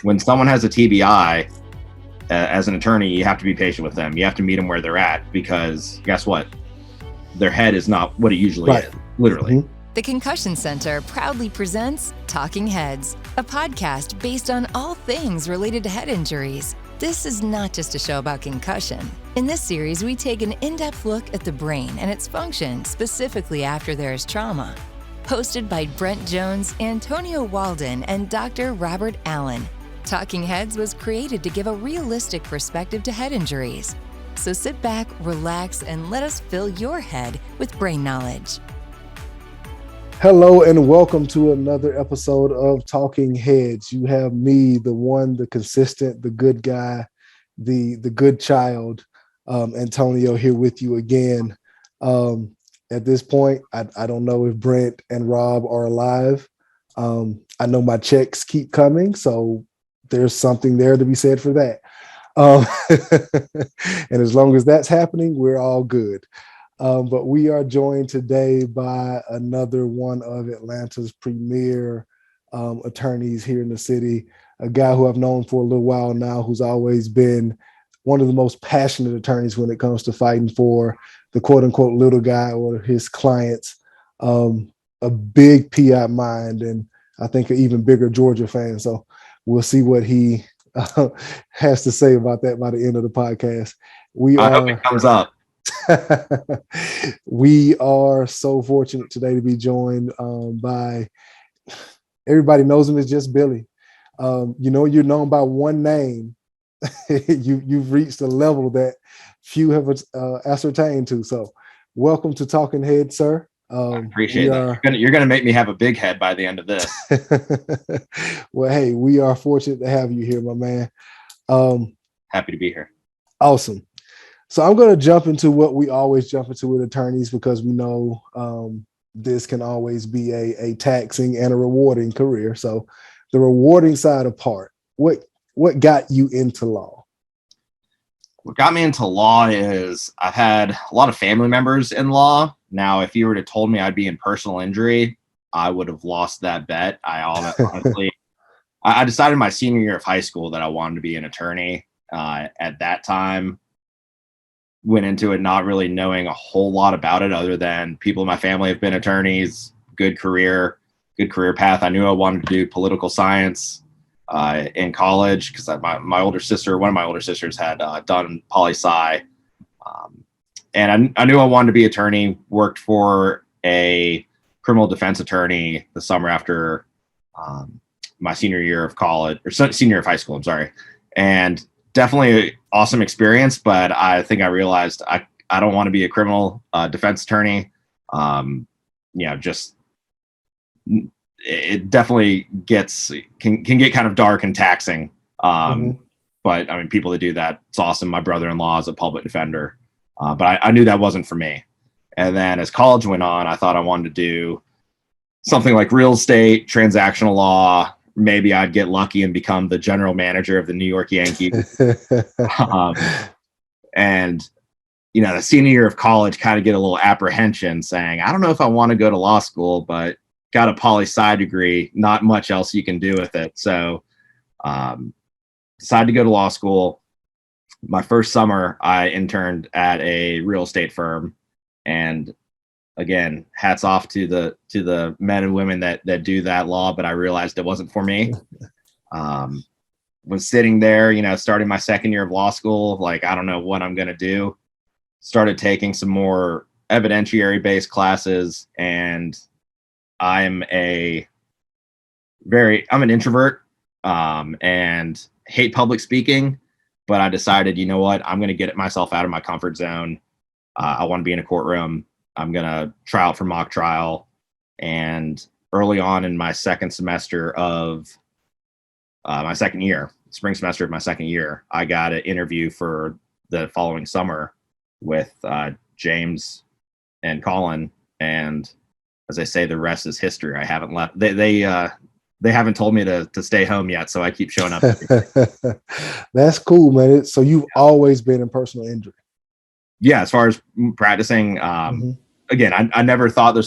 when someone has a TBI, as an attorney, you have to be patient with them. You have to meet them where they're at, because guess what? Their head is not what it usually is, literally. Mm-hmm. The Concussion Center proudly presents Talk-N-Headz, a podcast based on all things related to head injuries. This is not just a show about concussion. In this series, we take an in-depth look at the brain and its function specifically after there is trauma. Hosted by Brent Jones, Antonio Walden, and Dr. Robert Allen, Talk-N-Headz was created to give a realistic perspective to head injuries. So sit back, relax, and let us fill your head with brain knowledge. Hello and welcome to another episode of Talk-N-Headz. You have me, the one, the consistent, the good guy, the good child, Antonio, here with you again. At this point, I don't know if Brent and Rob are alive. I know my checks keep coming, so there's something there to be said for that. And as long as that's happening, we're all good. But we are joined today by another one of Atlanta's premier attorneys here in the city, a guy who I've known for a little while now, who's always been one of the most passionate attorneys when it comes to fighting for the quote unquote little guy or his clients, a big PI mind, and I think an even bigger Georgia fan. So we'll see what he has to say about that by the end of the podcast. I hope it comes up. We are so fortunate today to be joined by, everybody knows him as just Billy. You're known by one name. You've reached a level that few have ascertained to. So welcome to Talk-N-Headz, sir. I appreciate that. You're going to make me have a big head by the end of this. Well, hey, we are fortunate to have you here, my man. Happy to be here. Awesome. So I'm going to jump into what we always jump into with attorneys, because we know this can always be a taxing and a rewarding career. So the rewarding side apart, what got you into law? What got me into law is I've had a lot of family members in law. Now, if you were to told me I'd be in personal injury, I would have lost that bet. Honestly, I decided my senior year of high school that I wanted to be an attorney. At that time, went into it not really knowing a whole lot about it other than people in my family have been attorneys, good career path. I knew I wanted to do political science in college because one of my older sisters had done poli-sci. And I knew I wanted to be attorney, worked for a criminal defense attorney the summer after my senior year of college, or senior year of high school, I'm sorry. And definitely an awesome experience, but I think I realized I don't want to be a criminal defense attorney. It definitely can get kind of dark and taxing. But I mean, people that do that, it's awesome. My brother-in-law is a public defender, but I knew that wasn't for me. And then as college went on, I thought I wanted to do something like real estate, transactional law. Maybe I'd get lucky and become the general manager of the New York Yankees. And, the senior year of college, kind of get a little apprehension saying, I don't know if I want to go to law school, but got a poli-sci degree, not much else you can do with it. So decided to go to law school. My first summer, I interned at a real estate firm. And again, hats off to the men and women that do that law, but I realized it wasn't for me. Was sitting there, starting my second year of law school, like, I don't know what I'm going to do. Started taking some more evidentiary based classes, and I'm an introvert and hate public speaking, but I decided, you know what, I'm going to get myself out of my comfort zone. I want to be in a courtroom. I'm going to try out for mock trial. And early on in my second semester of my second year, spring semester of my second year, I got an interview for the following summer with James and Colin. And as I say, the rest is history. I haven't left. They haven't told me to stay home yet, so I keep showing up. That's cool, man. So you've always been in personal injury. Yeah, as far as practicing, again, I never thought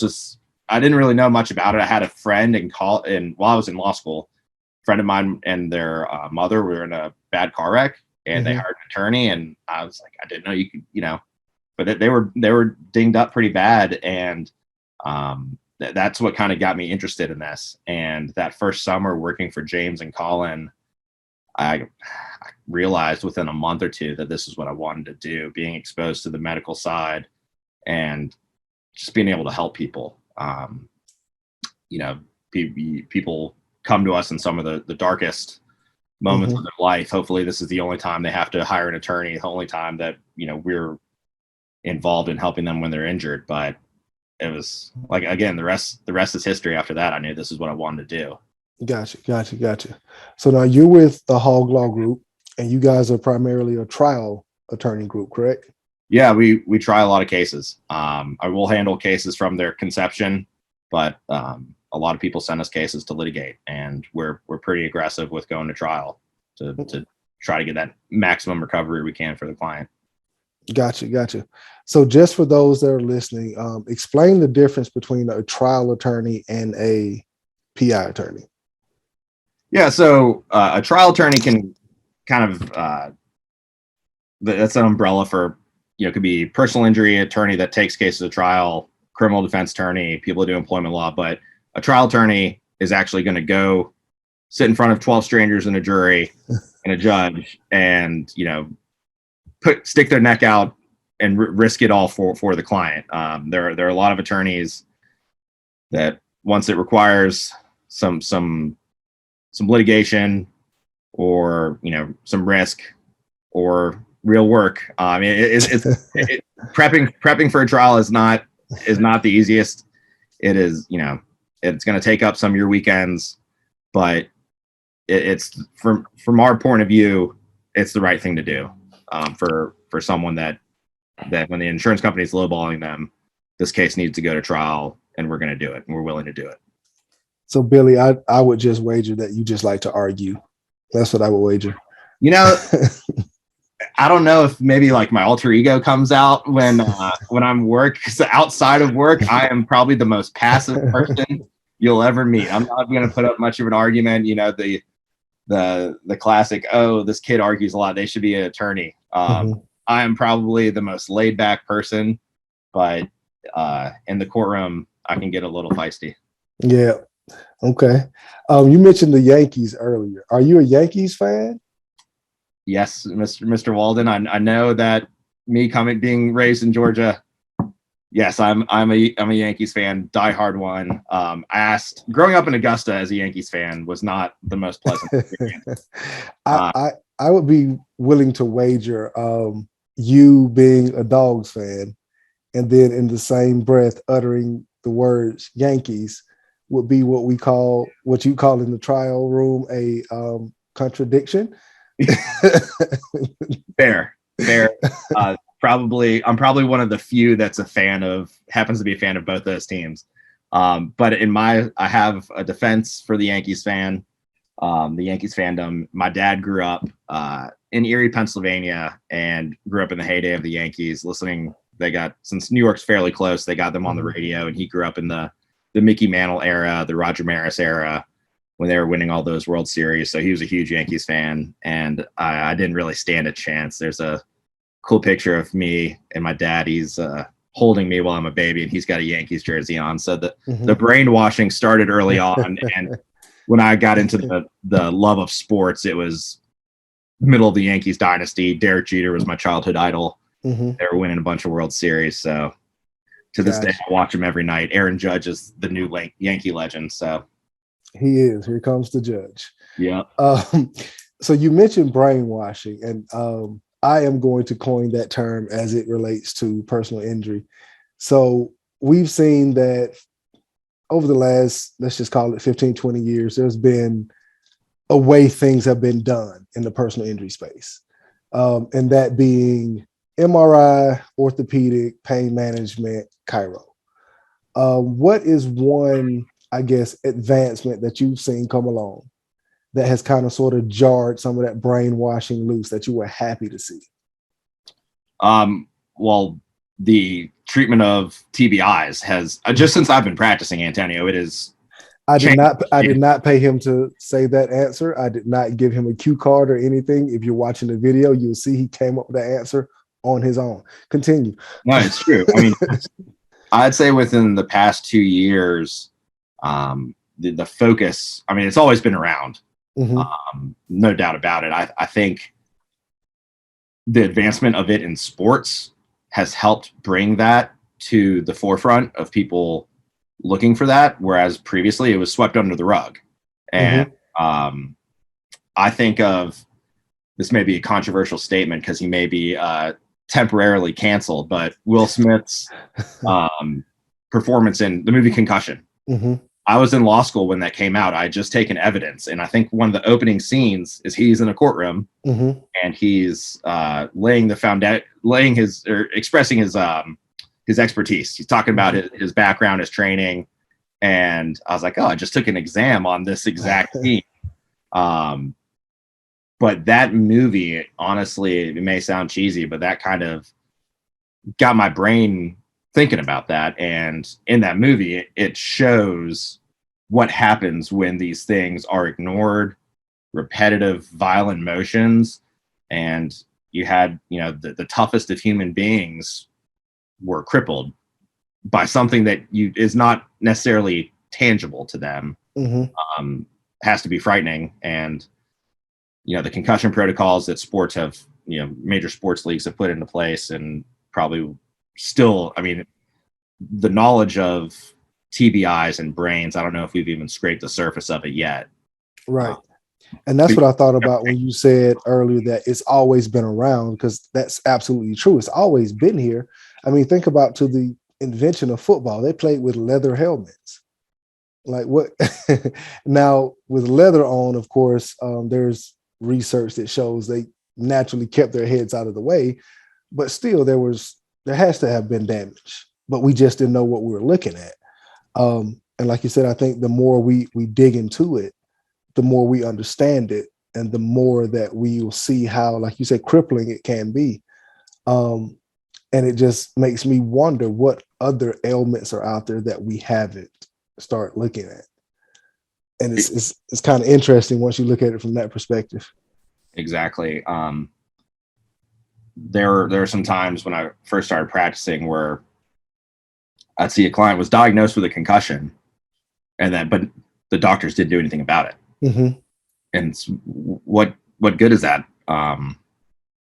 I didn't really know much about it. I had a friend while I was in law school, friend of mine and their mother were in a bad car wreck, and they hired an attorney, and I was like, I didn't know you could, but they were dinged up pretty bad, and that's what kind of got me interested in this. And that first summer working for James and Colin, I realized within a month or two that this is what I wanted to do, being exposed to the medical side and just being able to help people. People come to us in some of the darkest moments of their life. Hopefully this is the only time they have to hire an attorney, the only time that, we're involved in helping them when they're injured. But it was like, again, the rest is history. After that, I knew this is what I wanted to do. Gotcha. So now you're with the Hog Law Group, and you guys are primarily a trial attorney group, correct? Yeah, we try a lot of cases. I will handle cases from their conception, but a lot of people send us cases to litigate, and we're pretty aggressive with going to trial to try to get that maximum recovery we can for the client. Gotcha. So just for those that are listening, explain the difference between a trial attorney and a PI attorney. Yeah, so a trial attorney can kind of that's an umbrella for, could be personal injury attorney that takes cases to trial, criminal defense attorney, people who do employment law. But a trial attorney is actually going to go sit in front of 12 strangers and a jury and a judge, and stick their neck out and risk it all for the client. There are a lot of attorneys that once it requires some litigation or some risk or real work. Prepping for a trial is not the easiest. It is, it's going to take up some of your weekends, but it's from our point of view, it's the right thing to do for someone that when the insurance company is lowballing them, this case needs to go to trial, and we're going to do it, and we're willing to do it. So Billy, I would just wager that you just like to argue. That's what I would wager. I don't know if maybe like my alter ego comes out when I'm work. So outside of work, I am probably the most passive person you'll ever meet. I'm not going to put up much of an argument. The classic, oh, this kid argues a lot, they should be an attorney. I am probably the most laid back person, but in the courtroom, I can get a little feisty. Yeah. Okay. You mentioned the Yankees earlier. Are you a Yankees fan? Yes, Mr. Walden. I know that being raised in Georgia. Yes, I'm a Yankees fan, diehard one. Growing up in Augusta as a Yankees fan was not the most pleasant experience. I would be willing to wager you being a Dawgs fan and then in the same breath uttering the words Yankees would be what you call in the trial room a contradiction. Fair. I'm probably one of the few that's happens to be a fan of both those teams. But I have a defense for the Yankees fan, the Yankees fandom. My dad grew up in Erie, Pennsylvania, and grew up in the heyday of the Yankees, listening. Since New York's fairly close, they got them on the radio, and he grew up in the Mickey Mantle era, the Roger Maris era, when they were winning all those World Series. So he was a huge Yankees fan, and I didn't really stand a chance. There's a cool picture of me and my dad. He's holding me while I'm a baby, and he's got a Yankees jersey on. So the brainwashing started early on. And when I got into the love of sports, it was middle of the Yankees dynasty. Derek Jeter was my childhood idol. They were winning a bunch of World Series. So to this day, I watch him every night. Aaron Judge is the new Yankee legend. So he is. Here comes the Judge. Yeah. So you mentioned brainwashing, and I am going to coin that term as it relates to personal injury. So we've seen that over the last, let's just call it 15, 20 years, there's been a way things have been done in the personal injury space. And that being MRI, orthopedic, pain management, chiro. What is one, I guess, advancement that you've seen come along that has kind of sort of jarred some of that brainwashing loose that you were happy to see? Well, the treatment of TBIs has, just since I've been practicing, Antonio, it is I did not pay him to say that answer. I did not give him a cue card or anything. If you're watching the video, you'll see he came up with the answer on his own. Continue. No, it's true. I mean, I'd say within the past 2 years, the focus, I mean, it's always been around. No doubt about it. I think the advancement of it in sports has helped bring that to the forefront of people looking for that, whereas previously it was swept under the rug. And I think of, this may be a controversial statement because he may be temporarily canceled, but Will Smith's performance in the movie Concussion. I was in law school when that came out. I had just taken evidence, and I think one of the opening scenes is he's in a courtroom and he's expressing his expertise. He's talking about his background, his training, and I was like, oh, I just took an exam on this exact scene. But that movie, honestly, it may sound cheesy, but that kind of got my brain thinking about that. And in that movie, it shows what happens when these things are ignored, repetitive, violent motions. And you had, the toughest of human beings were crippled by something that is not necessarily tangible to them. Has to be frightening. And, the concussion protocols that sports have, major sports leagues have put into place, and probably still, I mean, the knowledge of TBIs and brains, I don't know if we've even scraped the surface of it yet. Right. And that's what I thought about when you said earlier that it's always been around, because that's absolutely true. It's always been here. I mean, think about to the invention of football. They played with leather helmets. Like what? Now with leather on, of course, there's research that shows they naturally kept their heads out of the way, but still there has to have been damage, but we just didn't know what we were looking at. And like you said, I think the more we dig into it, the more we understand it, and the more that we will see how, like you said, crippling it can be. And it just makes me wonder what other ailments are out there that we haven't start looking at. And it's kind of interesting once you look at it from that perspective. Exactly. There are some times when I first started practicing where I'd see a client was diagnosed with a concussion, but the doctors didn't do anything about it. And what good is that?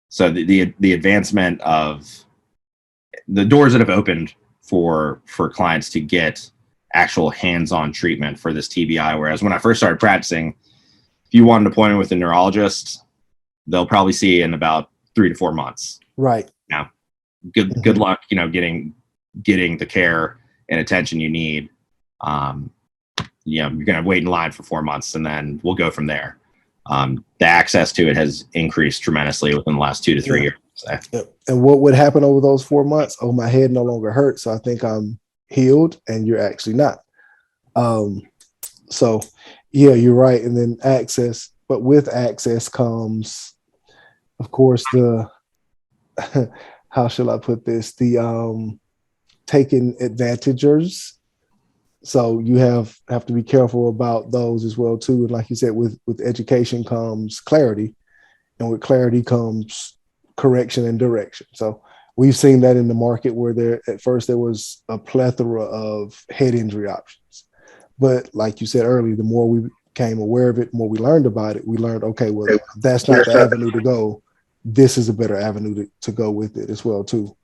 So the advancement of the doors that have opened for clients to get actual hands-on treatment for this TBI. Whereas when I first started practicing, if you want an appointment with a neurologist, they'll probably see you in about 3 to 4 months. Right. Now, good luck, getting the care and attention you need. You're going to wait in line for 4 months, and then we'll go from there. The access to it has increased tremendously within the last 2 to 3 years. Yep. And what would happen over those 4 months? Oh, my head no longer hurts, so I think I'm healed, and you're actually not. So yeah, you're right. And then access, but with access comes, of course, the how shall I put this? The taking advantagers. So you have to be careful about those as well too. And like you said, with education comes clarity, and with clarity comes correction and direction. So we've seen that in the market where at first there was a plethora of head injury options. But like you said earlier, the more we became aware of it, the more we learned about it, we learned, okay, well, that's not the avenue to go. This is a better avenue to go with it as well too.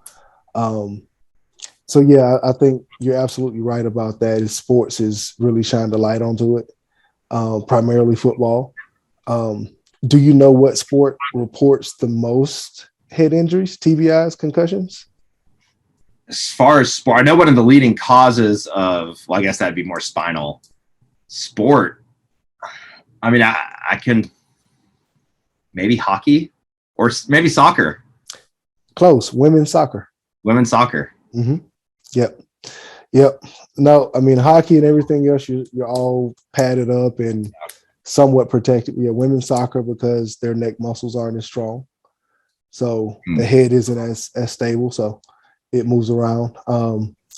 So yeah, I think you're absolutely right about that. Sports is really shined the light onto it, primarily football. Do you know what sport reports the most head injuries, TBIs, concussions? As far as sport, I know one of the leading causes of, well, I guess that'd be more spinal sport. I mean, I can maybe hockey or maybe soccer. Close. Women's soccer. Women's soccer. Mm-hmm. Yep. No, I mean, hockey and everything else, you're all padded up and somewhat protected. Yeah, women's soccer, because their neck muscles aren't as strong. So the head isn't as stable. So it moves around.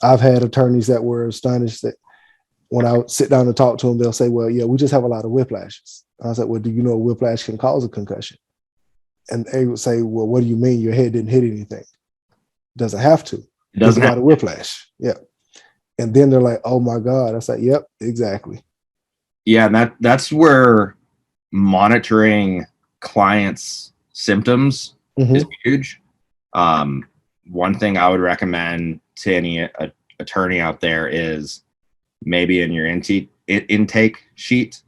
I've had attorneys that were astonished that when I would sit down and talk to them, they'll say, well, yeah, we just have a lot of whiplashes. I was like, well, do you know a whiplash can cause a concussion? And they would say, well, what do you mean your head didn't hit anything? Doesn't have to. It doesn't have have a whiplash. Yeah. And then they're like, oh my God. I was like, yep, exactly. Yeah, and that's where monitoring clients' symptoms is huge. One thing I would recommend to any attorney out there is maybe in your intake sheet,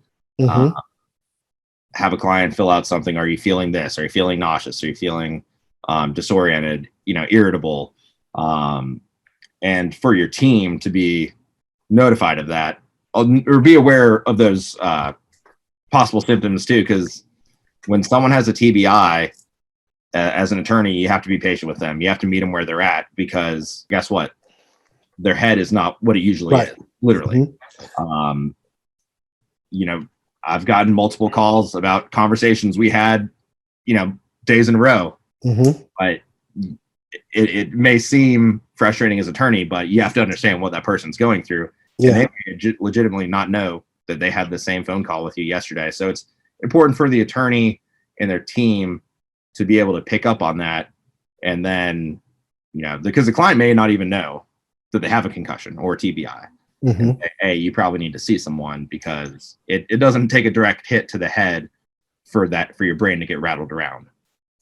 have a client fill out something. Are you feeling this? Are you feeling nauseous? Are you feeling disoriented, irritable? And for your team to be notified of that or be aware of those possible symptoms too, because when someone has a TBI, as an attorney, you have to be patient with them. You have to meet them where they're at, because guess what? Their head is not what it usually is, literally. I've gotten multiple calls about conversations we had, days in a row. But it may seem frustrating as an attorney, but you have to understand what that person's going through. Yeah. And they may legitimately not know that they had the same phone call with you yesterday. So it's important for the attorney and their team to be able to pick up on that. And then, because the client may not even know that they have a concussion or a TBI. And say, hey, you probably need to see someone, because it doesn't take a direct hit to the head for your brain to get rattled around.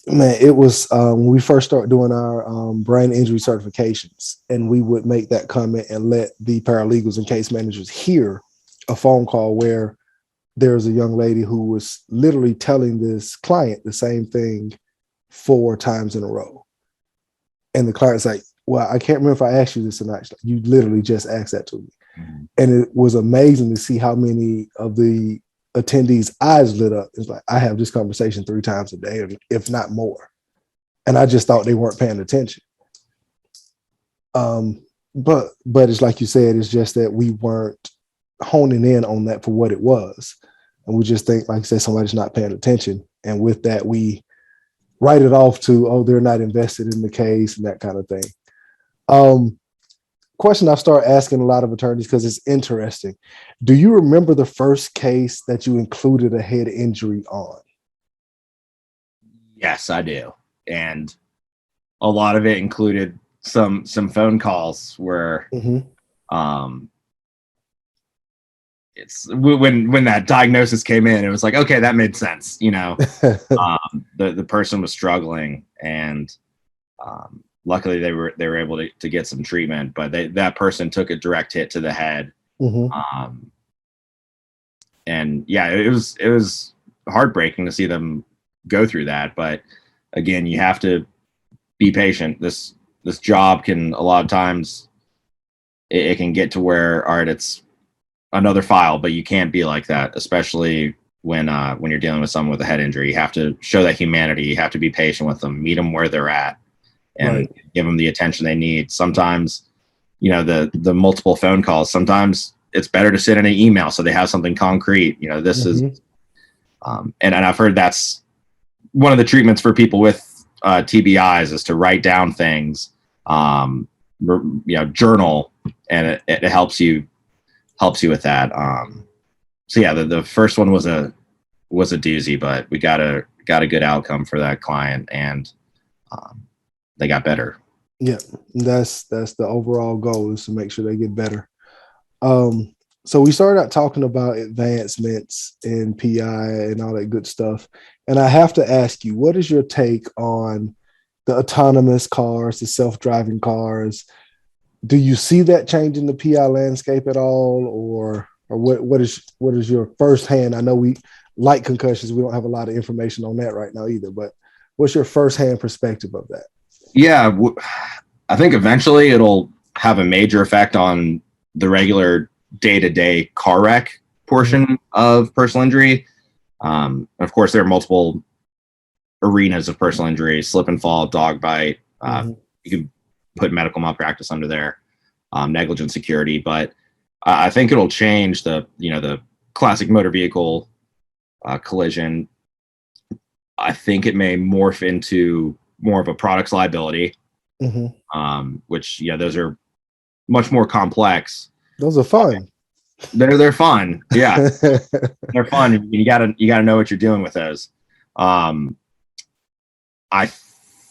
Man, it was when we first started doing our brain injury certifications, and we would make that comment and let the paralegals and case managers hear a phone call where there's a young lady who was literally telling this client the same thing 4 times in a row. And the client's like, well, I can't remember if I asked you this or not. You literally just asked that to me. And it was amazing to see how many of the attendees' eyes lit up. It's like, I have this conversation 3 times a day, if not more. And I just thought they weren't paying attention. But it's like you said, it's just that we weren't honing in on that for what it was. And we just think, like I said, somebody's not paying attention. And with that, we write it off to, oh, they're not invested in the case and that kind of thing. Question I've started asking a lot of attorneys because it's interesting. Do you remember the first case that you included a head injury on? Yes, I do. And a lot of it included some phone calls where it's when that diagnosis came in, it was like, okay, that made sense. The person was struggling, and luckily they were able to get some treatment, but that person took a direct hit to the head. And yeah, it was heartbreaking to see them go through that. But again, you have to be patient. This job can, a lot of times it can get to where, all right, it's another file, but you can't be like that, especially when you're dealing with someone with a head injury. You have to show that humanity. You have to be patient with them, meet them where they're at, and give them the attention they need. Sometimes, the multiple phone calls, sometimes it's better to send in an email so they have something concrete. This is, and I've heard that's one of the treatments for people with TBIs is to write down things, journal, and it helps you with that. So yeah, the first one was a doozy, but we got a good outcome for that client, and they got better. Yeah, that's the overall goal, is to make sure they get better. So we started out talking about advancements in PI and all that good stuff. And I have to ask you, what is your take on the autonomous cars, the self-driving cars? Do you see that changing the PI landscape at all? Or what is your firsthand? I know we like concussions. We don't have a lot of information on that right now either, but what's your firsthand perspective of that? Yeah, I think eventually it'll have a major effect on the regular day-to-day car wreck portion of personal injury. Of course, there are multiple arenas of personal injury: slip and fall, dog bite. You can put medical malpractice under there, negligent security. But I think it'll change the classic motor vehicle collision. I think it may morph into more of a products liability, which those are much more complex. Those are fun. They're fun. Yeah, they're fun. You gotta know what you're doing with those. I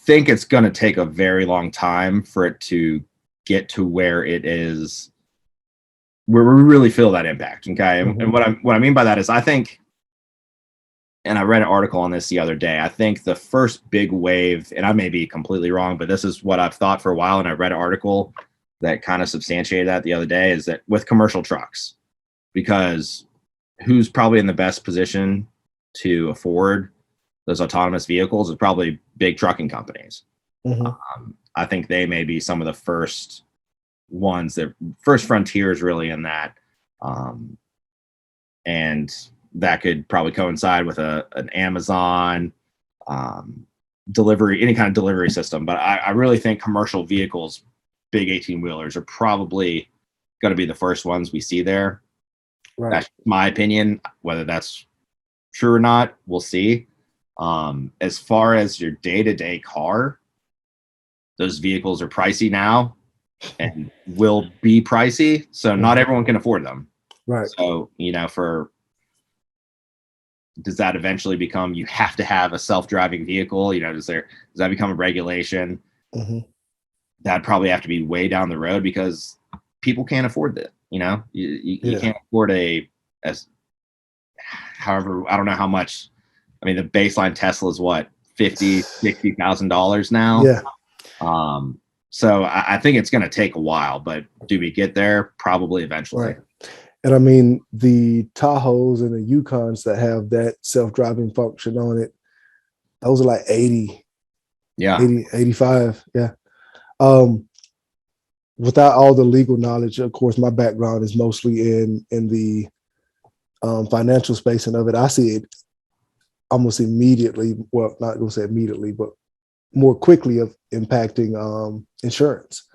think it's going to take a very long time for it to get to where it is, where we really feel that impact. Okay, and what I mean by that is I think, and I read an article on this the other day. I think the first big wave, and I may be completely wrong, but this is what I've thought for a while, and I read an article that kind of substantiated that the other day, is that with commercial trucks, because who's probably in the best position to afford those autonomous vehicles is probably big trucking companies. I think they may be some of the first ones, that first frontiers really in that. And that could probably coincide with an Amazon delivery, any kind of delivery system. But I really think commercial vehicles, big 18-wheelers, are probably going to be the first ones we see there. Right. That's my opinion. Whether that's true or not, we'll see. As far as your day-to-day car, those vehicles are pricey now and will be pricey. So not everyone can afford them. Right. So, does that eventually become, you have to have a self-driving vehicle? Does that become a regulation? That'd probably have to be way down the road, because people can't afford it. You can't afford however, I don't know how much. I mean, the baseline Tesla is what, $50,000-$60,000 now. Yeah. So I think it's going to take a while, but do we get there? Probably eventually. Right. And I mean, the Tahoes and the Yukons that have that self-driving function on it, those are like 80, 85. Yeah. Without all the legal knowledge, of course, my background is mostly in the financial space and of it. I see it almost immediately. Well, not going to say immediately, but more quickly of impacting insurance.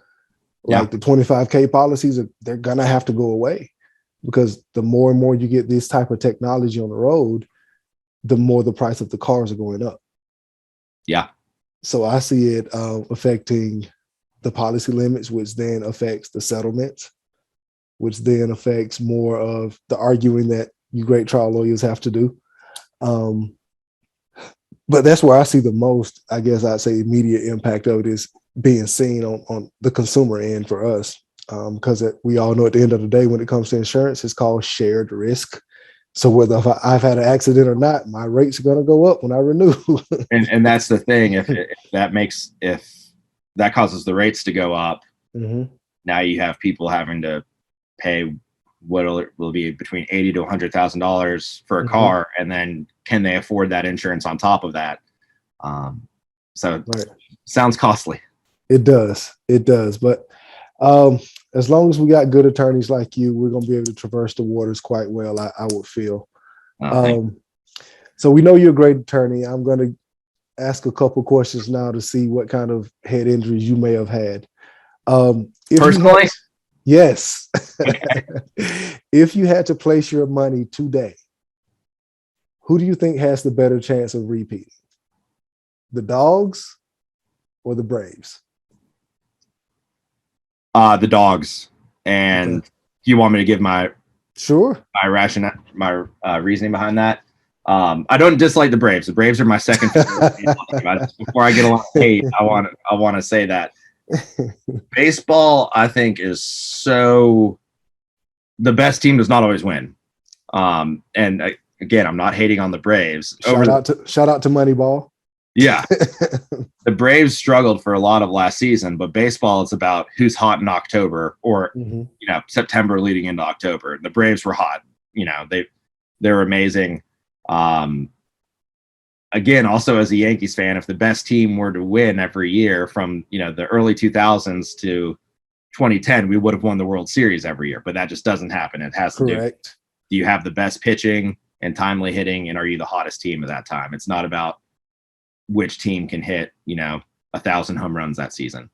Like the 25K policies, they're going to have to go away, because the more and more you get this type of technology on the road, the more the price of the cars are going up. Yeah. So I see it affecting the policy limits, which then affects the settlements, which then affects more of the arguing that you great trial lawyers have to do. But that's where I see the most, I guess I'd say, immediate impact of it is being seen on the consumer end for us. Because we all know at the end of the day, when it comes to insurance, it's called shared risk. So whether I've had an accident or not, my rates are going to go up when I renew. and that's the thing. If that causes the rates to go up, now you have people having to pay what will be between $80,000 to $100,000 for a car, and then can they afford that insurance on top of that? Sounds costly. It does. But as long as we got good attorneys like you, we're going to be able to traverse the waters quite well, I would feel. So we know you're a great attorney. I'm going to ask a couple questions now to see what kind of head injuries you may have had. Personally? Yes. If you had to place your money today, who do you think has the better chance of repeating? The Dawgs or the Braves? The Dawgs. And do you want me to give my reasoning behind that? I don't dislike the Braves. The Braves are my second favorite team. Before I get a lot of hate, I want to say that baseball, I think, is so, the best team does not always win. And again, I'm not hating on the Braves. Shout out to Moneyball. Yeah. The Braves struggled for a lot of last season, but baseball is about who's hot in October, or September leading into October. The Braves were hot. They're amazing. Again, also as a Yankees fan, if the best team were to win every year from the early 2000s to 2010, we would have won the World Series every year. But that just doesn't happen. It has to do you have the best pitching and timely hitting, and are you the hottest team at that time? It's not about which team can hit 1,000 home runs that season.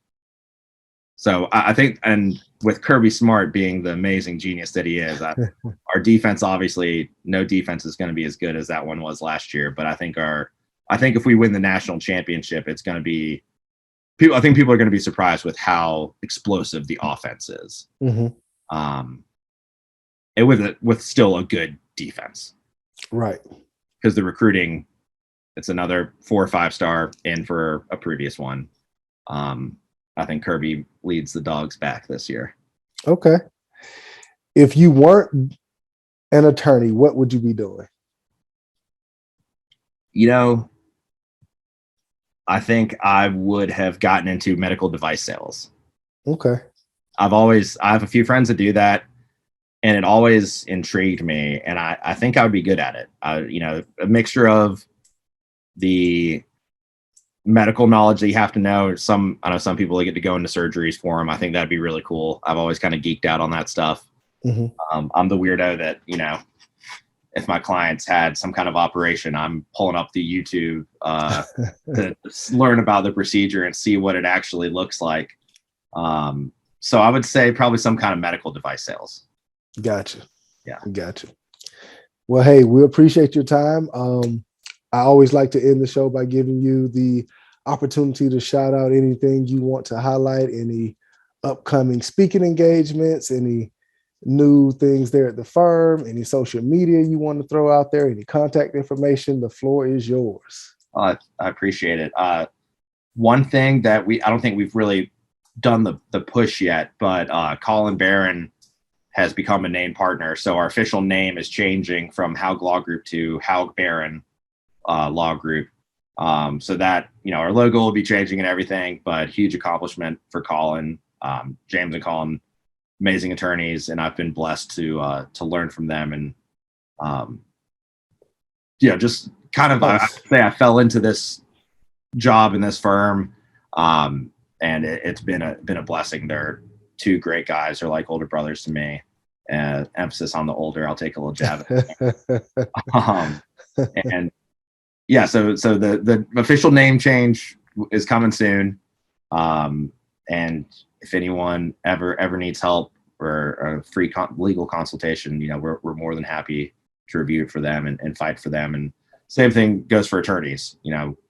So I think, and with Kirby Smart being the amazing genius that he is, our defense, obviously no defense is going to be as good as that one was last year. But I think if we win the national championship, it's going to be I think people are going to be surprised with how explosive the offense is. with still a good defense. Right. Because the recruiting, it's another 4 or 5 star in for a previous one. I think Kirby leads the Dawgs back this year. Okay. If you weren't an attorney, what would you be doing? I think I would have gotten into medical device sales. Okay. I have a few friends that do that, and it always intrigued me, and I think I would be good at it. A mixture of the medical knowledge that you have to know. I know some people that get to go into surgeries for them. I think that'd be really cool. I've always kind of geeked out on that stuff. Mm-hmm. I'm the weirdo that, if my clients had some kind of operation, I'm pulling up the YouTube to learn about the procedure and see what it actually looks like. So I would say probably some kind of medical device sales. Gotcha. Yeah. Gotcha. Well, hey, we appreciate your time. I always like to end the show by giving you the opportunity to shout out anything you want to highlight, any upcoming speaking engagements, any new things there at the firm, any social media you want to throw out there, any contact information. The floor is yours. I appreciate it. One thing that I don't think we've really done the push yet, but Colin Barron has become a named partner. So our official name is changing from Haug Law Group to Haug Barron Law Group. So that, our logo will be changing and everything, but huge accomplishment for Colin. James and Colin, amazing attorneys, and I've been blessed to learn from them. And just kind of, I say I fell into this job in this firm, and it's been a blessing. They're 2 great guys. They're like older brothers to me. Emphasis on the older. I'll take a little jab at it. And yeah, so the official name change is coming soon. And if anyone ever needs help or a free legal consultation, we're more than happy to review it for them and fight for them. And same thing goes for attorneys.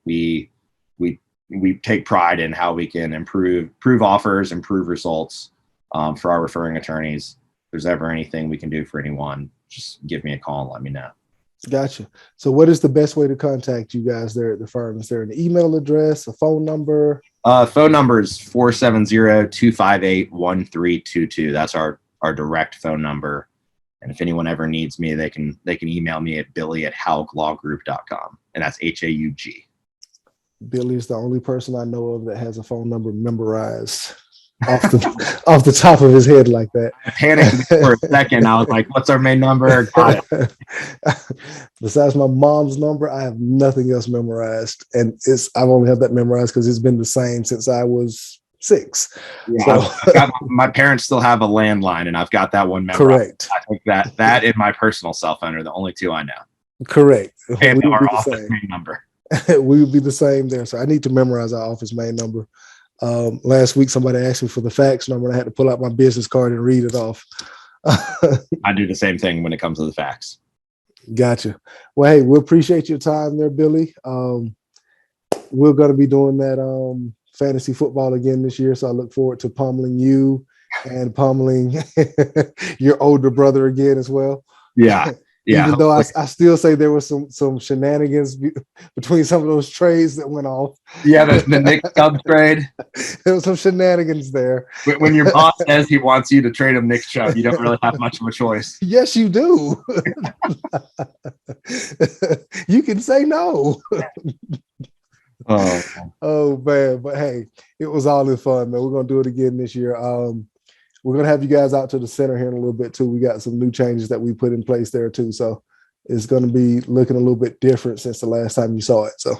We take pride in how we can improve offers, improve results for our referring attorneys. If there's ever anything we can do for anyone, just give me a call and let me know. Gotcha. So what is the best way to contact you guys there at the firm? Is there an email address, a phone number? Phone number is 470-258-1322. That's our direct phone number. And if anyone ever needs me, they can email me at billy@hauglawgroup.com. And that's HAUG. Billy is the only person I know of that has a phone number memorized off the top of his head like that. I panicked for a second. I was like, what's our main number? Got it. Besides my mom's number, I have nothing else memorized. And I've only had that memorized because it's been the same since I was 6. Yeah, so. My parents still have a landline, and I've got that one memorized. Correct. I think that and my personal cell phone are the only 2 I know. Correct. And our office main number. We would be the same there. So I need to memorize our office main number. Last week, somebody asked me for the fax number, and I had to pull out my business card and read it off. I do the same thing when it comes to the fax. Gotcha. Well, hey, we appreciate your time there, Billy. We're going to be doing that fantasy football again this year, so I look forward to pummeling you and pummeling your older brother again as well. Yeah. Yeah. Even though I still say there was some shenanigans between some of those trades that went off. Yeah, the Nick Chubb trade. There was some shenanigans there. When your boss says he wants you to trade him Nick Chubb, you don't really have much of a choice. Yes, you do. You can say no. Oh man, but hey, it was all in fun, man. We're gonna do it again this year. We're going to have you guys out to the center here in a little bit, too. We got some new changes that we put in place there, too. So it's going to be looking a little bit different since the last time you saw it. So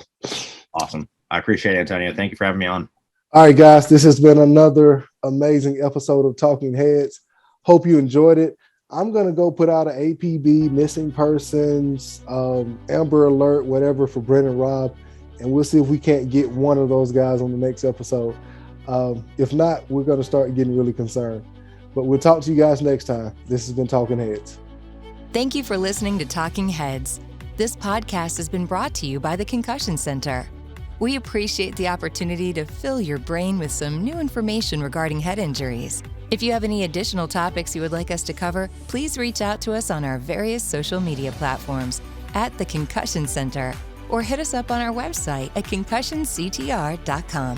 awesome. I appreciate it, Antonio. Thank you for having me on. All right, guys. This has been another amazing episode of Talk-N-Headz. Hope you enjoyed it. I'm going to go put out an APB, missing persons, Amber Alert, whatever for Brent and Rob. And we'll see if we can't get one of those guys on the next episode. If not, we're going to start getting really concerned. But we'll talk to you guys next time. This has been Talk-N-Headz. Thank you for listening to Talking Heads. This podcast has been brought to you by the Concussion Center. We appreciate the opportunity to fill your brain with some new information regarding head injuries. If you have any additional topics you would like us to cover, please reach out to us on our various social media platforms at the Concussion Center or hit us up on our website at concussionctr.com.